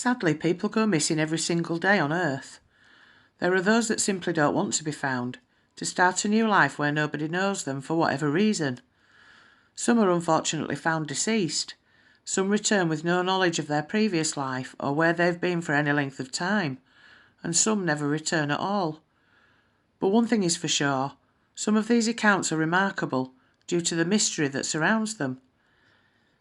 Sadly, people go missing every single day on Earth. There are those that simply don't want to be found, to start a new life where nobody knows them for whatever reason. Some are unfortunately found deceased. Some return with no knowledge of their previous life or where they've been for any length of time, and some never return at all. But one thing is for sure, some of these accounts are remarkable due to the mystery that surrounds them.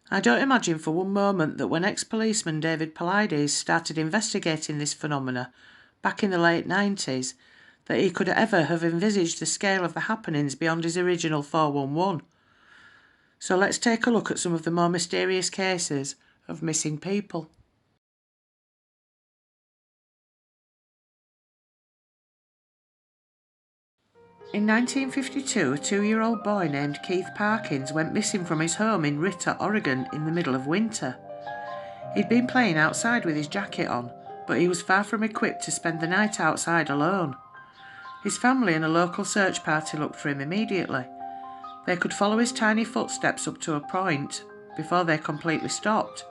I don't imagine for one moment that when ex-policeman David Paulides started investigating this phenomena back in the late 90s, that he could ever have envisaged the scale of the happenings beyond his original 411. So let's take a look at some of the more mysterious cases of missing people. In 1952, a 2-year-old boy named Keith Parkins went missing from his home in Ritter, Oregon in the middle of winter. He'd been playing outside with his jacket on, but he was far from equipped to spend the night outside alone. His family and a local search party looked for him immediately. They could follow his tiny footsteps up to a point before they completely stopped.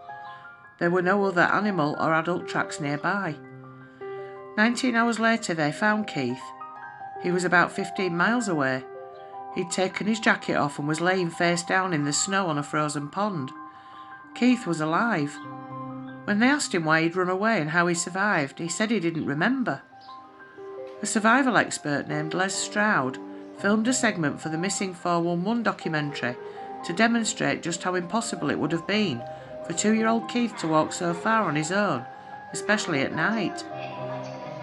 There were no other animal or adult tracks nearby. 19 hours later they found Keith. He was about 15 miles away. He'd taken his jacket off and was laying face down in the snow on a frozen pond. Keith was alive. When they asked him why he'd run away and how he survived, he said he didn't remember. A survival expert named Les Stroud filmed a segment for the Missing 411 documentary to demonstrate just how impossible it would have been for 2-year-old Keith to walk so far on his own, especially at night.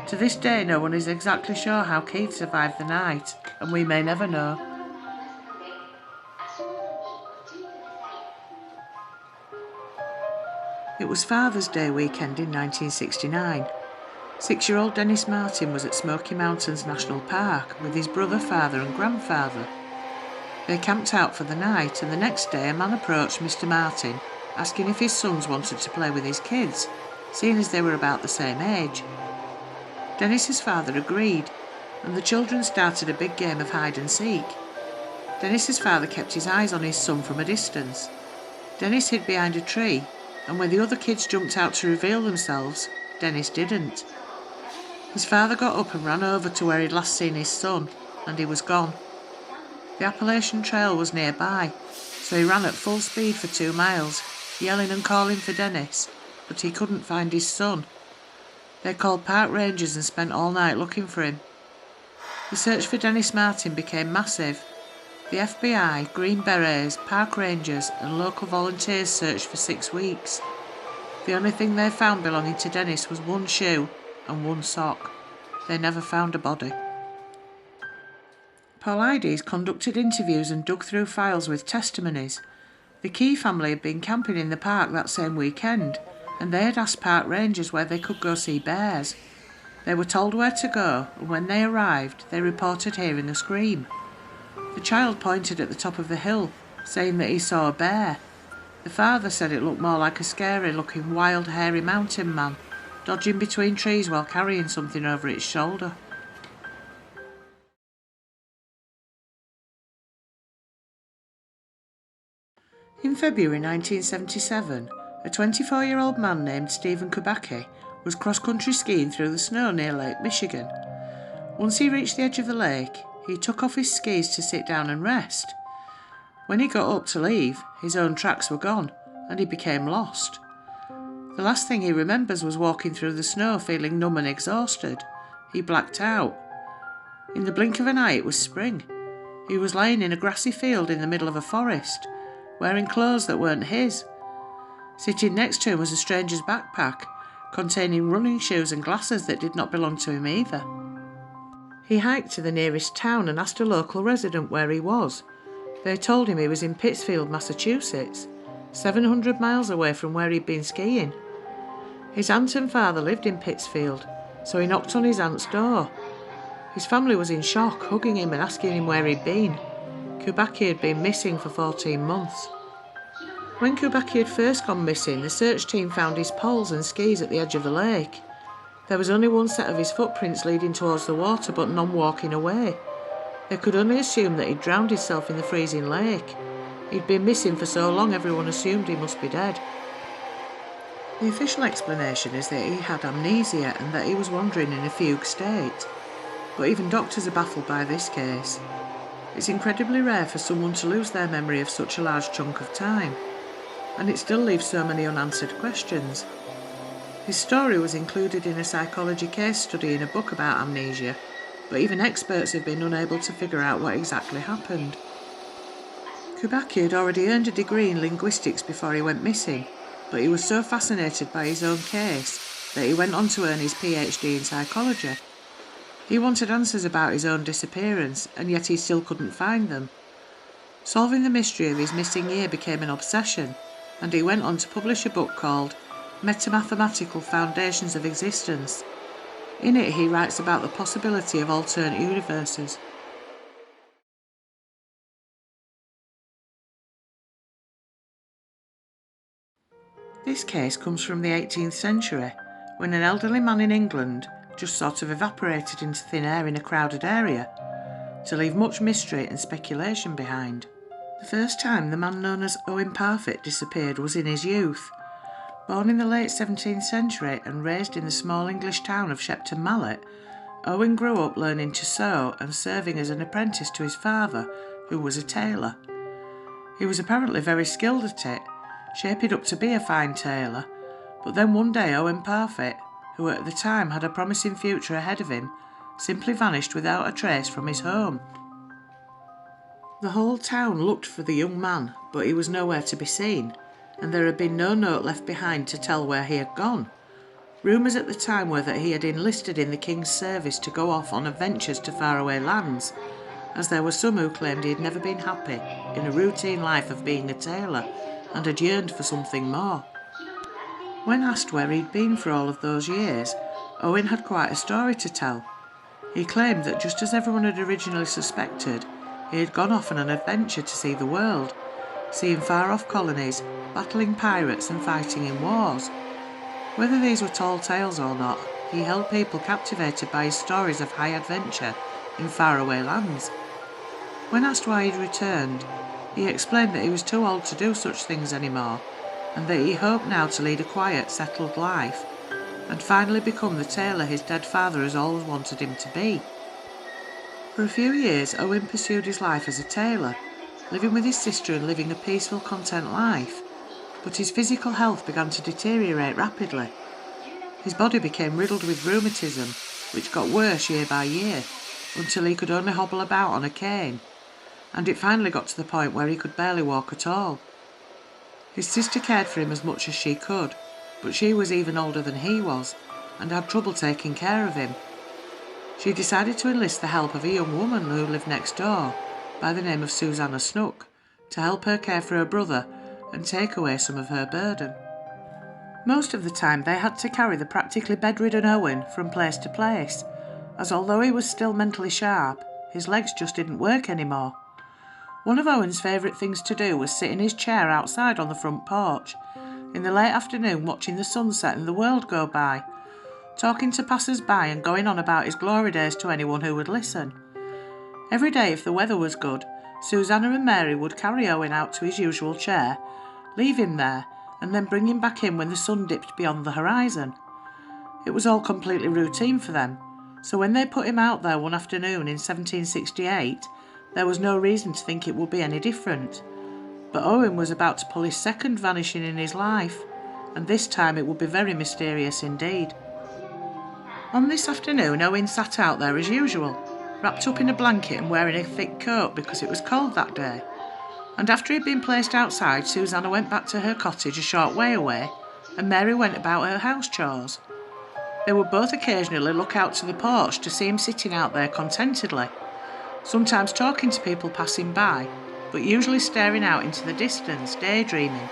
To this day, no one is exactly sure how Keith survived the night, and we may never know. It was Father's Day weekend in 1969. 6-year-old Dennis Martin was at Smoky Mountains National Park with his brother, father and grandfather. They camped out for the night, and the next day a man approached Mr. Martin asking if his sons wanted to play with his kids, seeing as they were about the same age. Dennis's father agreed, and the children started a big game of hide and seek. Dennis's father kept his eyes on his son from a distance. Dennis hid behind a tree, and when the other kids jumped out to reveal themselves, Dennis didn't. His father got up and ran over to where he'd last seen his son, and he was gone. The Appalachian Trail was nearby, so he ran at full speed for 2 miles, yelling and calling for Dennis, but he couldn't find his son. They called park rangers and spent all night looking for him. The search for Dennis Martin became massive. The FBI, Green Berets, park rangers and local volunteers searched for 6 weeks. The only thing they found belonging to Dennis was 1 shoe and 1 sock. They never found a body. Paulides conducted interviews and dug through files with testimonies. The Key family had been camping in the park that same weekend, and they had asked park rangers where they could go see bears. They were told where to go, and when they arrived, they reported hearing a scream. The child pointed at the top of the hill, saying that he saw a bear. The father said it looked more like a scary-looking, wild, hairy mountain man, dodging between trees while carrying something over its shoulder. In February 1977, a 24-year-old man named Stephen Kubacki was cross-country skiing through the snow near Lake Michigan. Once he reached the edge of the lake, he took off his skis to sit down and rest. When he got up to leave, his own tracks were gone, and he became lost. The last thing he remembers was walking through the snow feeling numb and exhausted. He blacked out. In the blink of an eye, it was spring. He was lying in a grassy field in the middle of a forest, wearing clothes that weren't his. Sitting next to him was a stranger's backpack, containing running shoes and glasses that did not belong to him either. He hiked to the nearest town and asked a local resident where he was. They told him he was in Pittsfield, Massachusetts, 700 miles away from where he'd been skiing. His aunt and father lived in Pittsfield, so he knocked on his aunt's door. His family was in shock, hugging him and asking him where he'd been. Kubacki had been missing for 14 months. When Kubacki had first gone missing, the search team found his poles and skis at the edge of the lake. There was only one set of his footprints leading towards the water, but none walking away. They could only assume that he'd drowned himself in the freezing lake. He'd been missing for so long everyone assumed he must be dead. The official explanation is that he had amnesia and that he was wandering in a fugue state. But even doctors are baffled by this case. It's incredibly rare for someone to lose their memory of such a large chunk of time, and it still leaves so many unanswered questions. His story was included in a psychology case study in a book about amnesia, but even experts have been unable to figure out what exactly happened. Kubacki had already earned a degree in linguistics before he went missing, but he was so fascinated by his own case that he went on to earn his PhD in psychology. He wanted answers about his own disappearance, and yet he still couldn't find them. Solving the mystery of his missing year became an obsession, and he went on to publish a book called Metamathematical Foundations of Existence. In it he writes about the possibility of alternate universes. This case comes from the 18th century, when an elderly man in England just sort of evaporated into thin air in a crowded area, to leave much mystery and speculation behind. The first time the man known as Owen Parfitt disappeared was in his youth. Born in the late 17th century and raised in the small English town of Shepton Mallet, Owen grew up learning to sew and serving as an apprentice to his father, who was a tailor. He was apparently very skilled at it, shaping up to be a fine tailor, but then one day Owen Parfitt, who at the time had a promising future ahead of him, simply vanished without a trace from his home. The whole town looked for the young man, but he was nowhere to be seen, and there had been no note left behind to tell where he had gone. Rumours at the time were that he had enlisted in the king's service to go off on adventures to faraway lands, as there were some who claimed he had never been happy in a routine life of being a tailor and had yearned for something more. When asked where he'd been for all of those years, Owen had quite a story to tell. He claimed that just as everyone had originally suspected, he had gone off on an adventure to see the world, seeing far-off colonies, battling pirates and fighting in wars. Whether these were tall tales or not, he held people captivated by his stories of high adventure in faraway lands. When asked why he'd returned, he explained that he was too old to do such things anymore, and that he hoped now to lead a quiet, settled life, and finally become the tailor his dead father has always wanted him to be. For a few years, Owen pursued his life as a tailor, living with his sister and living a peaceful, content life, but his physical health began to deteriorate rapidly. His body became riddled with rheumatism, which got worse year by year, until he could only hobble about on a cane, and it finally got to the point where he could barely walk at all. His sister cared for him as much as she could, but she was even older than he was, and had trouble taking care of him. She decided to enlist the help of a young woman who lived next door, by the name of Susanna Snook, to help her care for her brother and take away some of her burden. Most of the time they had to carry the practically bedridden Owen from place to place, as although he was still mentally sharp, his legs just didn't work anymore. One of Owen's favourite things to do was sit in his chair outside on the front porch, in the late afternoon watching the sunset and the world go by, talking to passers-by and going on about his glory days to anyone who would listen. Every day, if the weather was good, Susanna and Mary would carry Owen out to his usual chair, leave him there, and then bring him back in when the sun dipped beyond the horizon. It was all completely routine for them, so when they put him out there one afternoon in 1768, there was no reason to think it would be any different. But Owen was about to pull his second vanishing in his life, and this time it would be very mysterious indeed. On this afternoon, Owen sat out there as usual, wrapped up in a blanket and wearing a thick coat because it was cold that day. And after he'd been placed outside, Susanna went back to her cottage a short way away, and Mary went about her house chores. They would both occasionally look out to the porch to see him sitting out there contentedly, sometimes talking to people passing by, but usually staring out into the distance, daydreaming,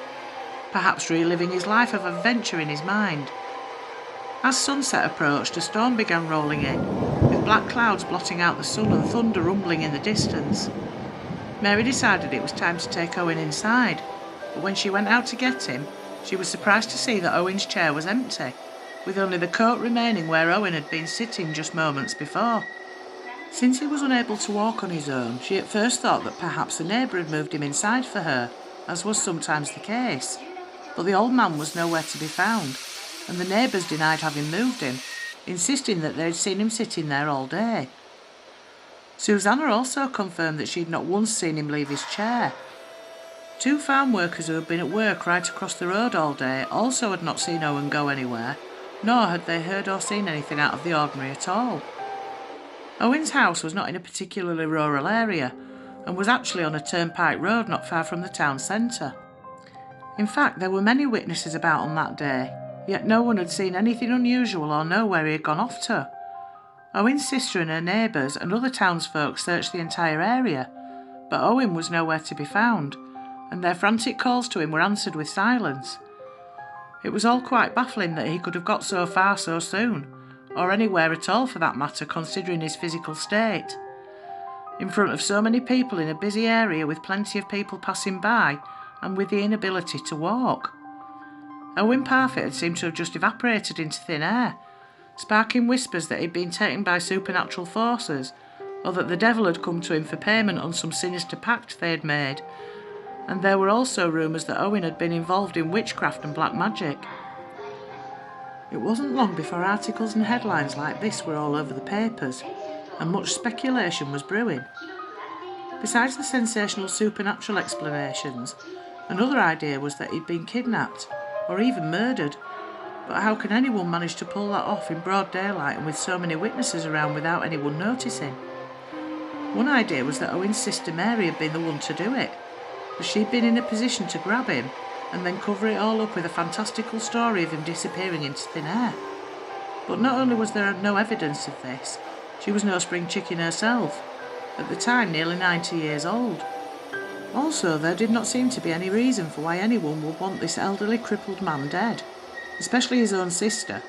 perhaps reliving his life of adventure in his mind. As sunset approached, a storm began rolling in, with black clouds blotting out the sun and thunder rumbling in the distance. Mary decided it was time to take Owen inside, but when she went out to get him, she was surprised to see that Owen's chair was empty, with only the coat remaining where Owen had been sitting just moments before. Since he was unable to walk on his own, she at first thought that perhaps a neighbour had moved him inside for her, as was sometimes the case. but the old man was nowhere to be found, and the neighbours denied having moved him, insisting that they'd seen him sitting there all day. Susanna also confirmed that she'd not once seen him leave his chair. 2 farm workers who had been at work right across the road all day also had not seen Owen go anywhere, nor had they heard or seen anything out of the ordinary at all. Owen's house was not in a particularly rural area, and was actually on a turnpike road not far from the town centre. In fact, there were many witnesses about on that day, yet no one had seen anything unusual or know where he had gone off to. Owen's sister and her neighbours and other townsfolk searched the entire area, but Owen was nowhere to be found, and their frantic calls to him were answered with silence. It was all quite baffling that he could have got so far so soon, or anywhere at all for that matter, considering his physical state. In front of so many people in a busy area with plenty of people passing by, and with the inability to walk. Owen Parfitt had seemed to have just evaporated into thin air, sparking whispers that he'd been taken by supernatural forces, or that the devil had come to him for payment on some sinister pact they had made, and there were also rumours that Owen had been involved in witchcraft and black magic. It wasn't long before articles and headlines like this were all over the papers, and much speculation was brewing. Besides the sensational supernatural explanations, another idea was that he'd been kidnapped, or even murdered. But how can anyone manage to pull that off in broad daylight and with so many witnesses around without anyone noticing? One idea was that Owen's sister Mary had been the one to do it, as she'd been in a position to grab him and then cover it all up with a fantastical story of him disappearing into thin air. But not only was there no evidence of this, she was no spring chicken herself, at the time nearly 90 years old. Also, there did not seem to be any reason for why anyone would want this elderly crippled man dead, especially his own sister,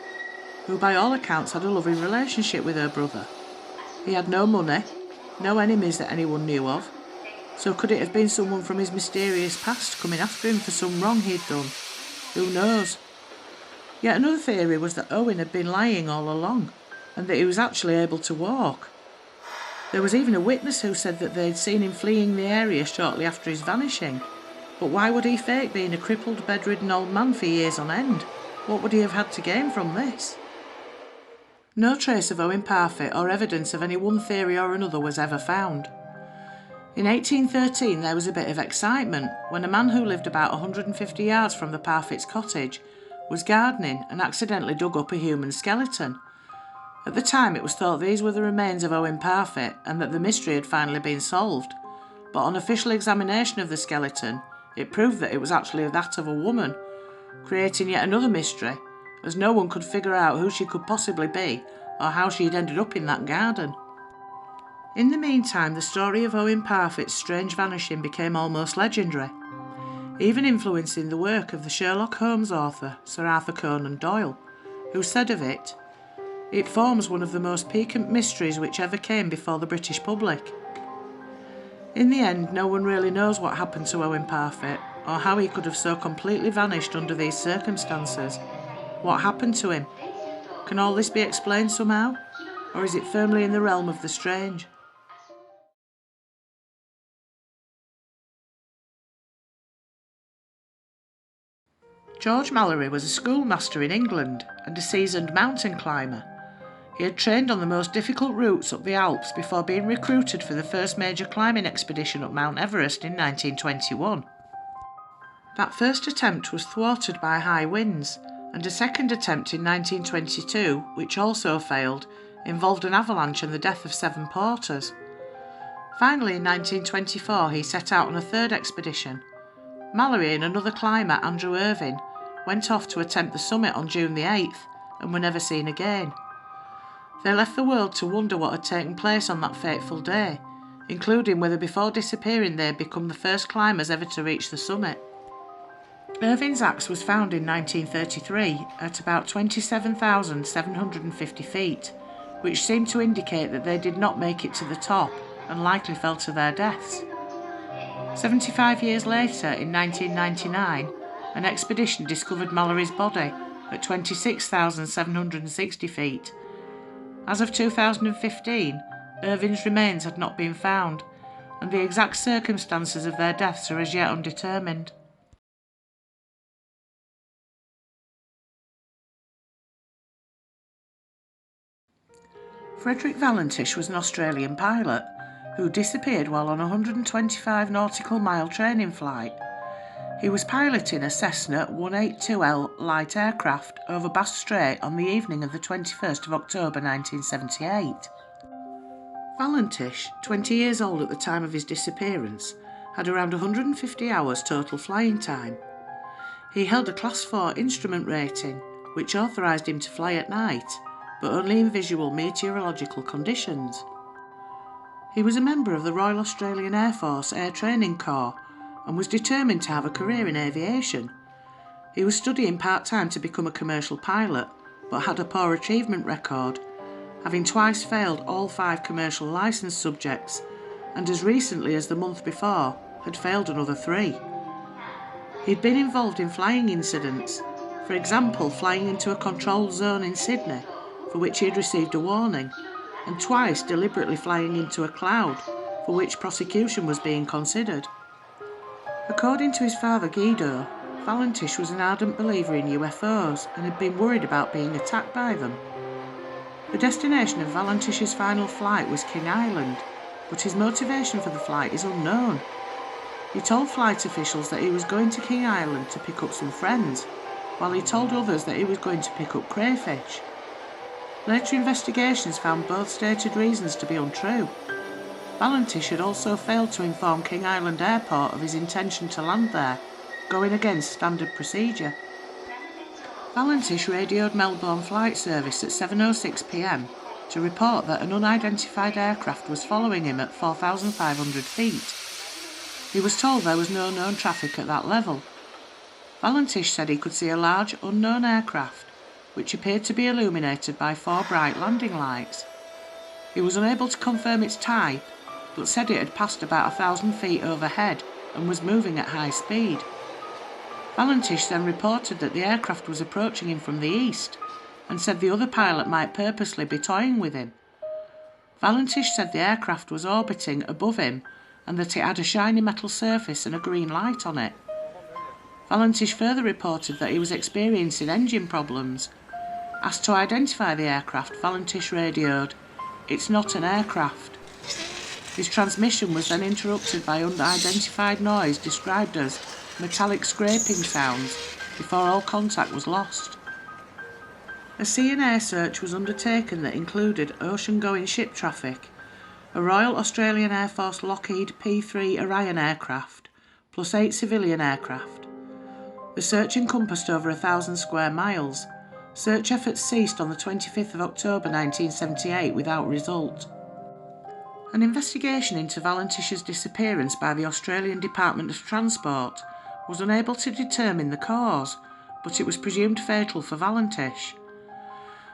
who by all accounts had a loving relationship with her brother. He had no money, no enemies that anyone knew of, so could it have been someone from his mysterious past coming after him for some wrong he'd done? Who knows? Yet another theory was that Owen had been lying all along, and that he was actually able to walk. There was even a witness who said that they'd seen him fleeing the area shortly after his vanishing. But why would he fake being a crippled, bedridden old man for years on end? What would he have had to gain from this? No trace of Owen Parfitt or evidence of any one theory or another was ever found. In 1813 there was a bit of excitement when a man who lived about 150 yards from the Parfitts' cottage was gardening and accidentally dug up a human skeleton. At the time it was thought these were the remains of Owen Parfitt and that the mystery had finally been solved, but on official examination of the skeleton it proved that it was actually that of a woman, creating yet another mystery, as no one could figure out who she could possibly be or how she had ended up in that garden. In the meantime, the story of Owen Parfitt's strange vanishing became almost legendary, even influencing the work of the Sherlock Holmes author Sir Arthur Conan Doyle, who said of it, "It forms one of the most piquant mysteries which ever came before the British public." In the end, no one really knows what happened to Owen Parfitt, or how he could have so completely vanished under these circumstances. What happened to him? Can all this be explained somehow? Or is it firmly in the realm of the strange? George Mallory was a schoolmaster in England and a seasoned mountain climber. He had trained on the most difficult routes up the Alps before being recruited for the first major climbing expedition up Mount Everest in 1921. That first attempt was thwarted by high winds, and a second attempt in 1922, which also failed, involved an avalanche and the death of 7 porters. Finally, in 1924, he set out on a third expedition. Mallory and another climber, Andrew Irvine, went off to attempt the summit on June the 8th and were never seen again. They left the world to wonder what had taken place on that fateful day, including whether before disappearing they had become the first climbers ever to reach the summit. Irvine's axe was found in 1933 at about 27,750 feet, which seemed to indicate that they did not make it to the top and likely fell to their deaths. 75 years later, in 1999, an expedition discovered Mallory's body at 26,760 feet. As of 2015, Irvine's remains had not been found, and the exact circumstances of their deaths are as yet undetermined. Frederick Valentish was an Australian pilot who disappeared while on a 125 nautical mile training flight. He was piloting a Cessna 182L light aircraft over Bass Strait on the evening of the 21st of October 1978. Valentish, 20 years old at the time of his disappearance, had around 150 hours total flying time. He held a Class 4 instrument rating, which authorised him to fly at night, but only in visual meteorological conditions. He was a member of the Royal Australian Air Force Air Training Corps and was determined to have a career in aviation. He was studying part-time to become a commercial pilot, but had a poor achievement record, having twice failed all 5 commercial licence subjects, and as recently as the month before had failed another 3. He'd been involved in flying incidents, for example flying into a controlled zone in Sydney, for which he had received a warning, and twice deliberately flying into a cloud, for which prosecution was being considered. According to his father Guido, Valentish was an ardent believer in UFOs and had been worried about being attacked by them. The destination of Valentish's final flight was King Island, but his motivation for the flight is unknown. He told flight officials that he was going to King Island to pick up some friends, while he told others that he was going to pick up crayfish. Later investigations found both stated reasons to be untrue. Valentish had also failed to inform King Island Airport of his intention to land there, going against standard procedure. Valentish radioed Melbourne Flight Service at 7:06 p.m. to report that an unidentified aircraft was following him at 4,500 feet. He was told there was no known traffic at that level. Valentish said he could see a large unknown aircraft, which appeared to be illuminated by 4 bright landing lights. He was unable to confirm its type, but said it had passed about 1,000 feet overhead and was moving at high speed. Valentish then reported that the aircraft was approaching him from the east, and said the other pilot might purposely be toying with him. Valentish said the aircraft was orbiting above him and that it had a shiny metal surface and a green light on it. Valentish further reported that he was experiencing engine problems. Asked to identify the aircraft, Valentish radioed, "It's not an aircraft." His transmission was then interrupted by unidentified noise described as metallic scraping sounds before all contact was lost. A sea and air search was undertaken that included ocean-going ship traffic, a Royal Australian Air Force Lockheed P-3 Orion aircraft, plus 8 civilian aircraft. The search encompassed over 1,000 square miles. Search efforts ceased on the 25th of October 1978 without result. An investigation into Valentish's disappearance by the Australian Department of Transport was unable to determine the cause, but it was presumed fatal for Valentish.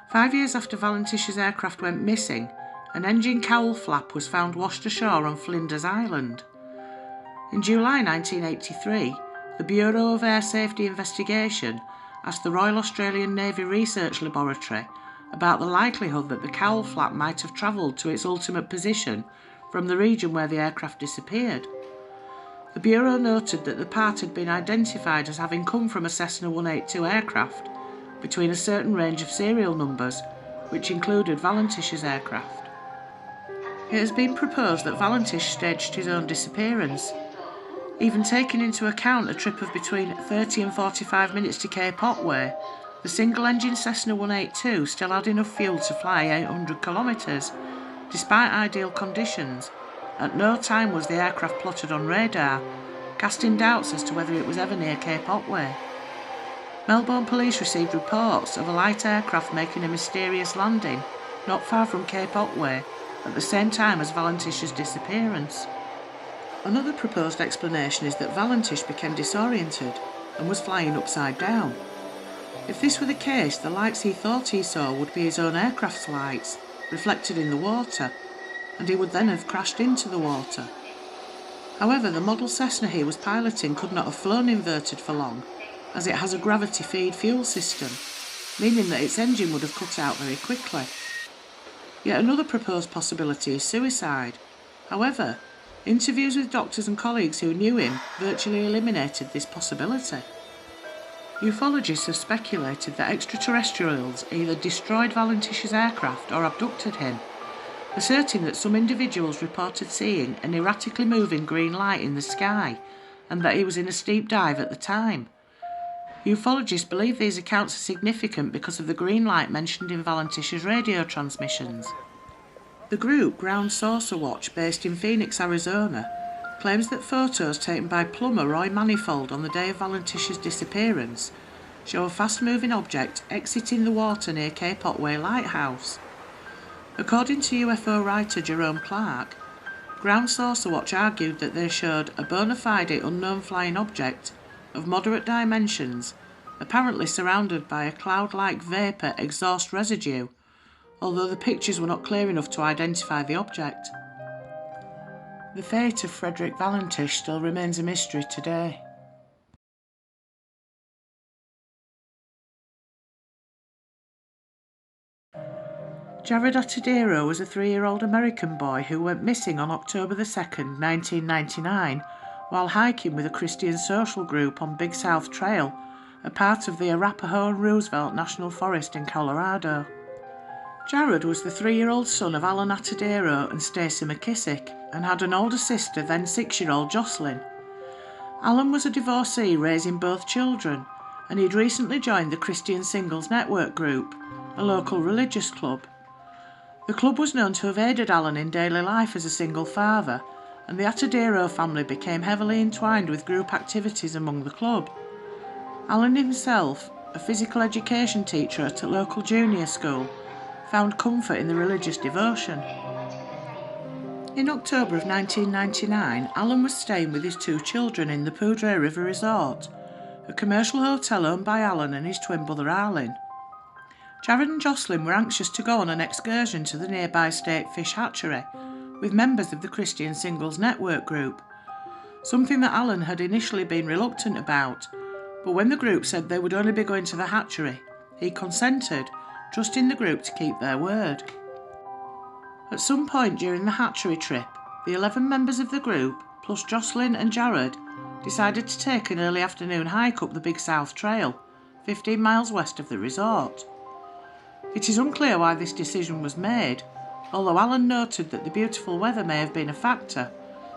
5 years after Valentish's aircraft went missing, an engine cowl flap was found washed ashore on Flinders Island. In July 1983, the Bureau of Air Safety Investigation asked the Royal Australian Navy Research Laboratory about the likelihood that the cowl flap might have travelled to its ultimate position from the region where the aircraft disappeared. The Bureau noted that the part had been identified as having come from a Cessna 182 aircraft between a certain range of serial numbers, which included Valentish's aircraft. It has been proposed that Valentish staged his own disappearance, even taking into account a trip of between 30 and 45 minutes to Cape Otway. The single-engine Cessna 182 still had enough fuel to fly 800 kilometres, despite ideal conditions. At no time was the aircraft plotted on radar, casting doubts as to whether it was ever near Cape Otway. Melbourne police received reports of a light aircraft making a mysterious landing not far from Cape Otway at the same time as Valentish's disappearance. Another proposed explanation is that Valentish became disoriented and was flying upside down. If this were the case, the lights he thought he saw would be his own aircraft's lights, reflected in the water, and he would then have crashed into the water. However, the model Cessna he was piloting could not have flown inverted for long, as it has a gravity-feed fuel system, meaning that its engine would have cut out very quickly. Yet another proposed possibility is suicide. However, interviews with doctors and colleagues who knew him virtually eliminated this possibility. Ufologists have speculated that extraterrestrials either destroyed Valentish's aircraft or abducted him, asserting that some individuals reported seeing an erratically moving green light in the sky and that he was in a steep dive at the time. Ufologists believe these accounts are significant because of the green light mentioned in Valentish's radio transmissions. The group Ground Saucer Watch, based in Phoenix, Arizona, claims that photos taken by plumber Roy Manifold on the day of Valentish's disappearance show a fast-moving object exiting the water near Cape Otway Lighthouse. According to UFO writer Jerome Clark, Ground Saucer Watch argued that they showed a bona fide unknown flying object of moderate dimensions, apparently surrounded by a cloud-like vapour exhaust residue, although the pictures were not clear enough to identify the object. The fate of Frederick Valentish still remains a mystery today. Jared Atadero was a 3-year-old American boy who went missing on October 2nd, 1999, while hiking with a Christian social group on Big South Trail, a part of the Arapahoe and Roosevelt National Forest in Colorado. Jared was the 3-year-old son of Alan Atadero and Stacey McKissick and had an older sister, then 6-year-old Jocelyn. Alan was a divorcee raising both children, and he'd recently joined the Christian Singles Network group, a local religious club. The club was known to have aided Alan in daily life as a single father, and the Atadero family became heavily entwined with group activities among the club. Alan himself, a physical education teacher at a local junior school, found comfort in the religious devotion. In October of 1999, Alan was staying with his 2 children in the Poudre River Resort, a commercial hotel owned by Alan and his twin brother Arlen. Jared and Jocelyn were anxious to go on an excursion to the nearby State Fish Hatchery with members of the Christian Singles Network group, something that Alan had initially been reluctant about, but when the group said they would only be going to the hatchery, he consented, trusting the group to keep their word. At some point during the hatchery trip, the 11 members of the group, plus Jocelyn and Jared, decided to take an early afternoon hike up the Big South Trail, 15 miles west of the resort. It is unclear why this decision was made, although Alan noted that the beautiful weather may have been a factor,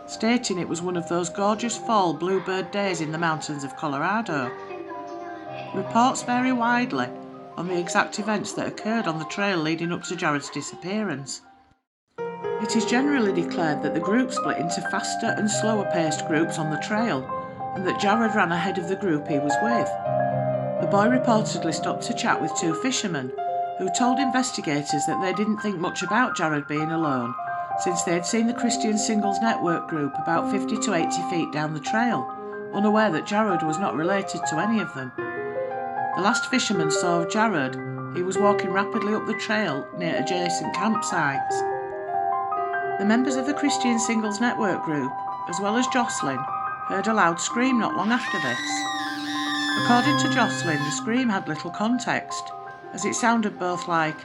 stating it was one of those gorgeous fall bluebird days in the mountains of Colorado. Reports vary widely on the exact events that occurred on the trail leading up to Jared's disappearance. It is generally declared that the group split into faster and slower paced groups on the trail, and that Jared ran ahead of the group he was with. The boy reportedly stopped to chat with 2 fishermen, who told investigators that they didn't think much about Jared being alone, since they had seen the Christian Singles Network group about 50 to 80 feet down the trail, unaware that Jared was not related to any of them. The last fisherman saw of Jared, he was walking rapidly up the trail near adjacent campsites. The members of the Christian Singles Network group, as well as Jocelyn, heard a loud scream not long after this. According to Jocelyn, the scream had little context, as it sounded both like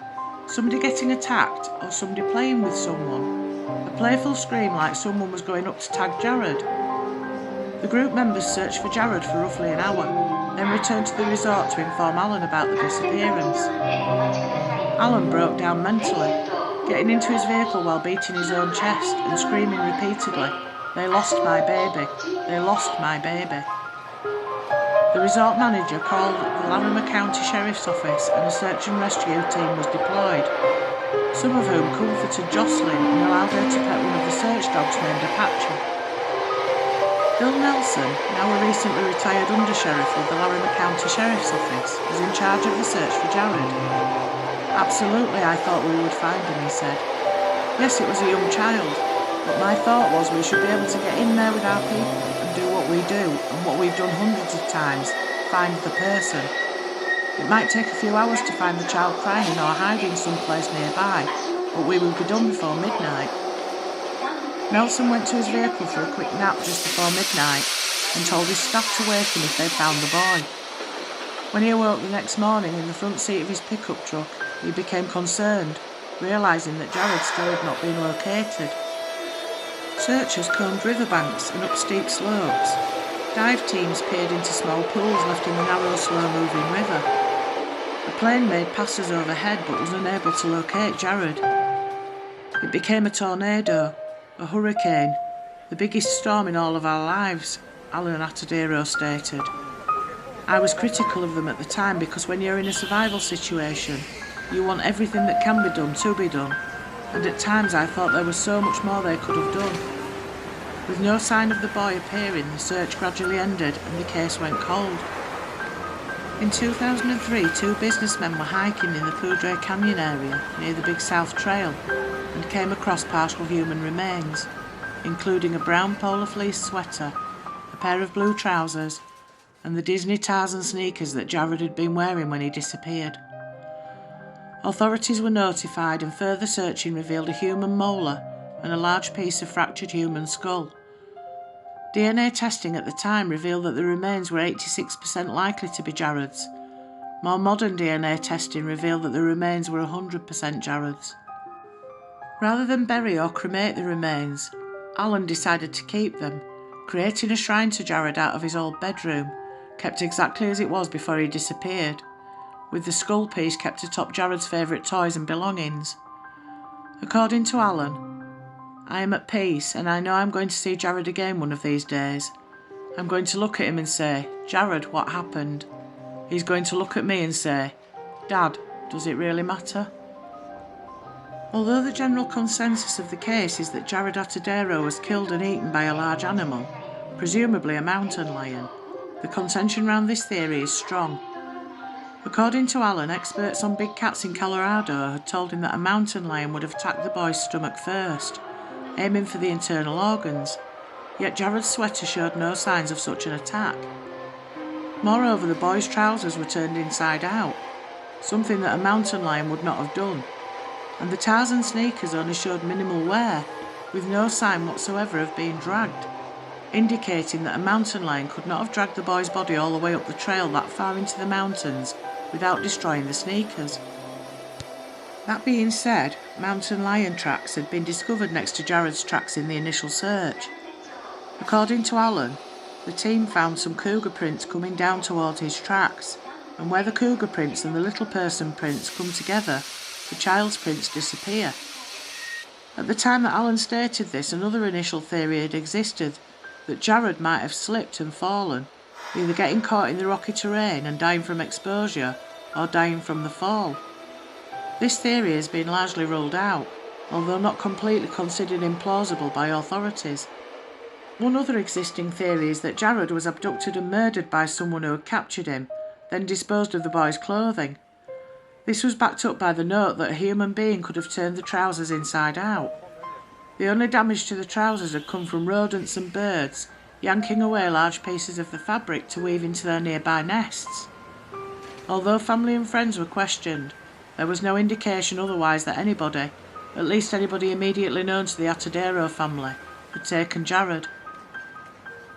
somebody getting attacked or somebody playing with someone, a playful scream like someone was going up to tag Jared. The group members searched for Jared for roughly an hour, then returned to the resort to inform Alan about the disappearance. Alan broke down mentally, getting into his vehicle while beating his own chest and screaming repeatedly, "They lost my baby, they lost my baby." The resort manager called the Larimer County Sheriff's Office and a search and rescue team was deployed, some of whom comforted Jocelyn and allowed her to pet one of the search dogs named Apache. Bill Nelson, now a recently retired undersheriff with the Larimer County Sheriff's Office, was in charge of the search for Jared. "Absolutely, I thought we would find him," he said. "Yes, it was a young child, but my thought was we should be able to get in there with our people and do what we do and what we've done hundreds of times, find the person. It might take a few hours to find the child crying or hiding someplace nearby, but we will be done before midnight." Nelson went to his vehicle for a quick nap just before midnight and told his staff to wake him if they found the boy. When he awoke the next morning in the front seat of his pickup truck, he became concerned, realising that Jared still had not been located. Searchers combed riverbanks and up steep slopes. Dive teams peered into small pools left in the narrow, slow-moving river. A plane made passes overhead but was unable to locate Jared. It became a tornado, a hurricane, the biggest storm in all of our lives, Alan Atadero stated. I was critical of them at the time because when you're in a survival situation, you want everything that can be done to be done, and at times I thought there was so much more they could have done. With no sign of the boy appearing, the search gradually ended and the case went cold. In 2003, two businessmen were hiking in the Poudre Canyon area near the Big South Trail and came across partial human remains, including a brown polar fleece sweater, a pair of blue trousers, and the Disney Tarzan sneakers that Jared had been wearing when he disappeared. Authorities were notified and further searching revealed a human molar and a large piece of fractured human skull. DNA testing at the time revealed that the remains were 86% likely to be Jared's. More modern DNA testing revealed that the remains were 100% Jared's. Rather than bury or cremate the remains, Alan decided to keep them, creating a shrine to Jared out of his old bedroom, kept exactly as it was before he disappeared, with the skull piece kept atop Jared's favourite toys and belongings. According to Alan, I am at peace and I know I'm going to see Jared again one of these days. I'm going to look at him and say, Jared, what happened? He's going to look at me and say, Dad, does it really matter? Although the general consensus of the case is that Jared Atadero was killed and eaten by a large animal, presumably a mountain lion, the contention around this theory is strong. According to Alan, experts on big cats in Colorado had told him that a mountain lion would have attacked the boy's stomach first, aiming for the internal organs, yet Jared's sweater showed no signs of such an attack. Moreover, the boy's trousers were turned inside out, something that a mountain lion would not have done, and the Tarzan sneakers only showed minimal wear, with no sign whatsoever of being dragged, indicating that a mountain lion could not have dragged the boy's body all the way up the trail that far into the mountains without destroying the sneakers. That being said, mountain lion tracks had been discovered next to Jared's tracks in the initial search. According to Alan, the team found some cougar prints coming down towards his tracks, and where the cougar prints and the little person prints come together, the child's prints disappear. At the time that Alan stated this, another initial theory had existed, that Jared might have slipped and fallen, either getting caught in the rocky terrain and dying from exposure, or dying from the fall. This theory has been largely ruled out, although not completely considered implausible by authorities. One other existing theory is that Jared was abducted and murdered by someone who had captured him, then disposed of the boy's clothing. This was backed up by the note that a human being could have turned the trousers inside out. The only damage to the trousers had come from rodents and birds, yanking away large pieces of the fabric to weave into their nearby nests. Although family and friends were questioned, there was no indication otherwise that anybody, at least anybody immediately known to the Atadero family, had taken Jared.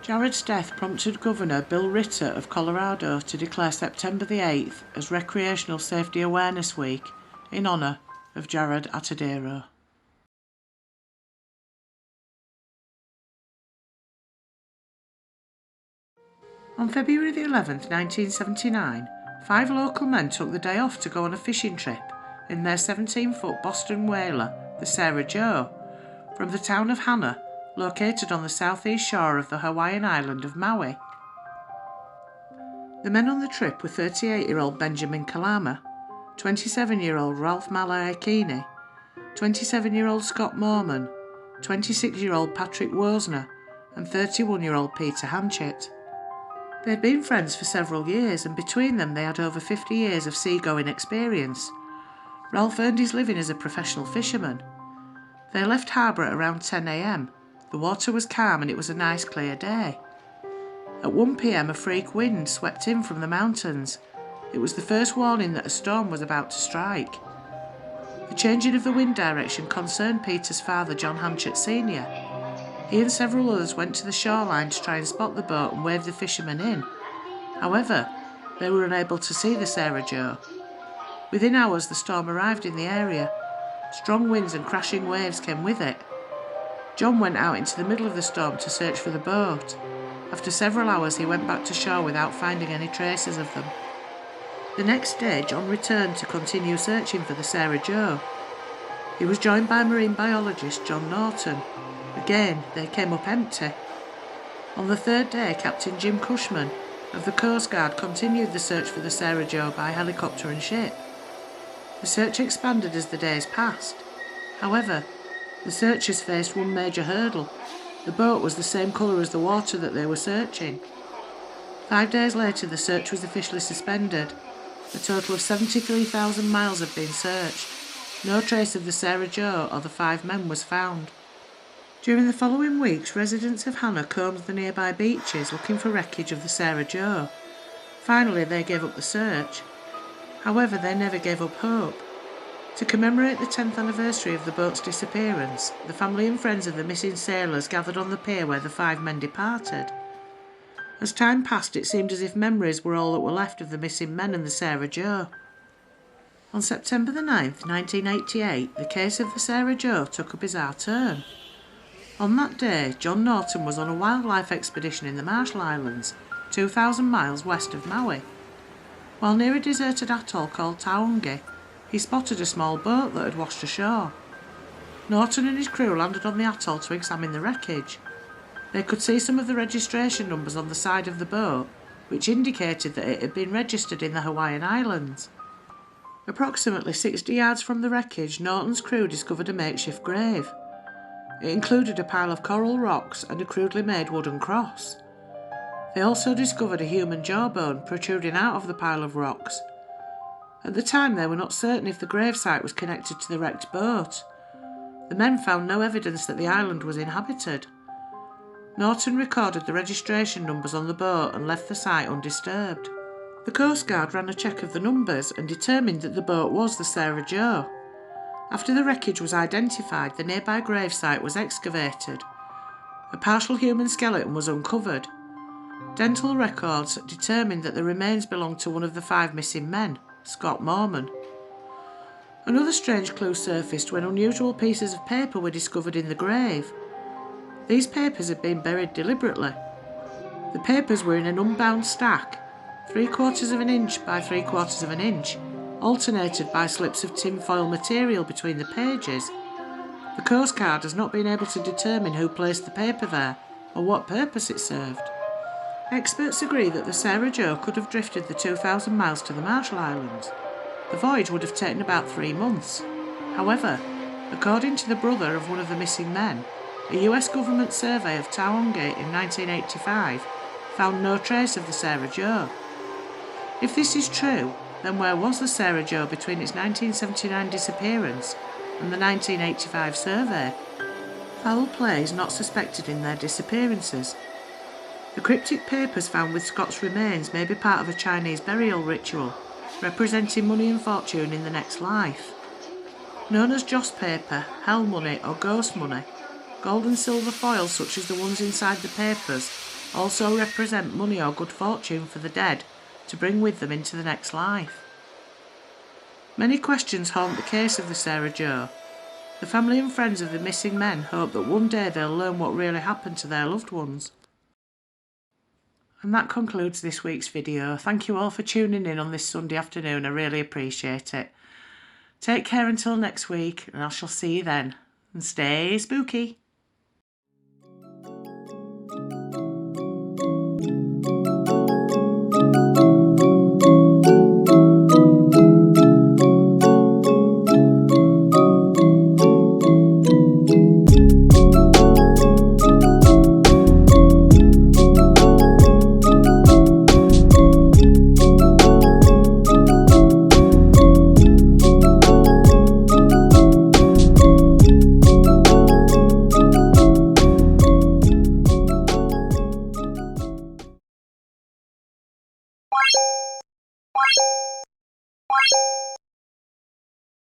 Jared's death prompted Governor Bill Ritter of Colorado to declare September the 8th as Recreational Safety Awareness Week in honour of Jared Atadero. On February the 11th, 1979, 5 local men took the day off to go on a fishing trip in their 17-foot Boston whaler, the Sarah Joe, from the town of Hana, located on the southeast shore of the Hawaiian island of Maui. The men on the trip were 38-year-old Benjamin Kalama, 27-year-old Ralph Malaikini, 27-year-old Scott Mormon, 26-year-old Patrick Wozner, and 31-year-old Peter Hanchett. They had been friends for several years, and between them they had over 50 years of seagoing experience. Ralph earned his living as a professional fisherman. They left harbour at around 10 a.m. The water was calm and it was a nice clear day. At 1 p.m. a freak wind swept in from the mountains. It was the first warning that a storm was about to strike. The changing of the wind direction concerned Peter's father, John Hanchett Sr. He and several others went to the shoreline to try and spot the boat and wave the fishermen in. However, they were unable to see the Sarah Joe. Within hours, the storm arrived in the area. Strong winds and crashing waves came with it. John went out into the middle of the storm to search for the boat. After several hours, he went back to shore without finding any traces of them. The next day, John returned to continue searching for the Sarah Joe. He was joined by marine biologist John Norton. Again, they came up empty. On the third day, Captain Jim Cushman of the Coast Guard continued the search for the Sarah Joe by helicopter and ship. The search expanded as the days passed. However, the searchers faced one major hurdle. The boat was the same colour as the water that they were searching. 5 days later, the search was officially suspended. A total of 73,000 miles had been searched. No trace of the Sarah Joe or the 5 men was found. During the following weeks, residents of Hannah combed the nearby beaches looking for wreckage of the Sarah Joe. Finally, they gave up the search. However, they never gave up hope. To commemorate the 10th anniversary of the boat's disappearance, the family and friends of the missing sailors gathered on the pier where the 5 men departed. As time passed, it seemed as if memories were all that were left of the missing men and the Sarah Joe. On September the 9th, 1988, the case of the Sarah Joe took a bizarre turn. On that day, John Norton was on a wildlife expedition in the Marshall Islands, 2,000 miles west of Maui. While near a deserted atoll called Taongi, he spotted a small boat that had washed ashore. Norton and his crew landed on the atoll to examine the wreckage. They could see some of the registration numbers on the side of the boat, which indicated that it had been registered in the Hawaiian Islands. Approximately 60 yards from the wreckage, Norton's crew discovered a makeshift grave. It included a pile of coral rocks and a crudely made wooden cross. They also discovered a human jawbone protruding out of the pile of rocks. At the time, they were not certain if the gravesite was connected to the wrecked boat. The men found no evidence that the island was inhabited. Norton recorded the registration numbers on the boat and left the site undisturbed. The Coast Guard ran a check of the numbers and determined that the boat was the Sarah Joe. After the wreckage was identified, the nearby gravesite was excavated. A partial human skeleton was uncovered. Dental records determined that the remains belonged to one of the 5 missing men, Scott Mormon. Another strange clue surfaced when unusual pieces of paper were discovered in the grave. These papers had been buried deliberately. The papers were in an unbound stack, 3/4 of an inch by 3/4 of an inch, alternated by slips of tinfoil material between the pages. The Coast Guard has not been able to determine who placed the paper there or what purpose it served. Experts agree that the Sarah Joe could have drifted the 2,000 miles to the Marshall Islands. The voyage would have taken about 3 months. However, according to the brother of one of the missing men, a US government survey of Taongi in 1985 found no trace of the Sarah Joe. If this is true, then where was the Sarah Joe between its 1979 disappearance and the 1985 survey? Foul play is not suspected in their disappearances. The cryptic papers found with Scott's remains may be part of a Chinese burial ritual, representing money and fortune in the next life. Known as joss paper, hell money or ghost money, gold and silver foils such as the ones inside the papers also represent money or good fortune for the dead to bring with them into the next life. Many questions haunt the case of the Sarah Joe. The family and friends of the missing men hope that one day they'll learn what really happened to their loved ones. And that concludes this week's video. Thank you all for tuning in on this Sunday afternoon. I really appreciate it. Take care until next week, and I shall see you then. And stay spooky.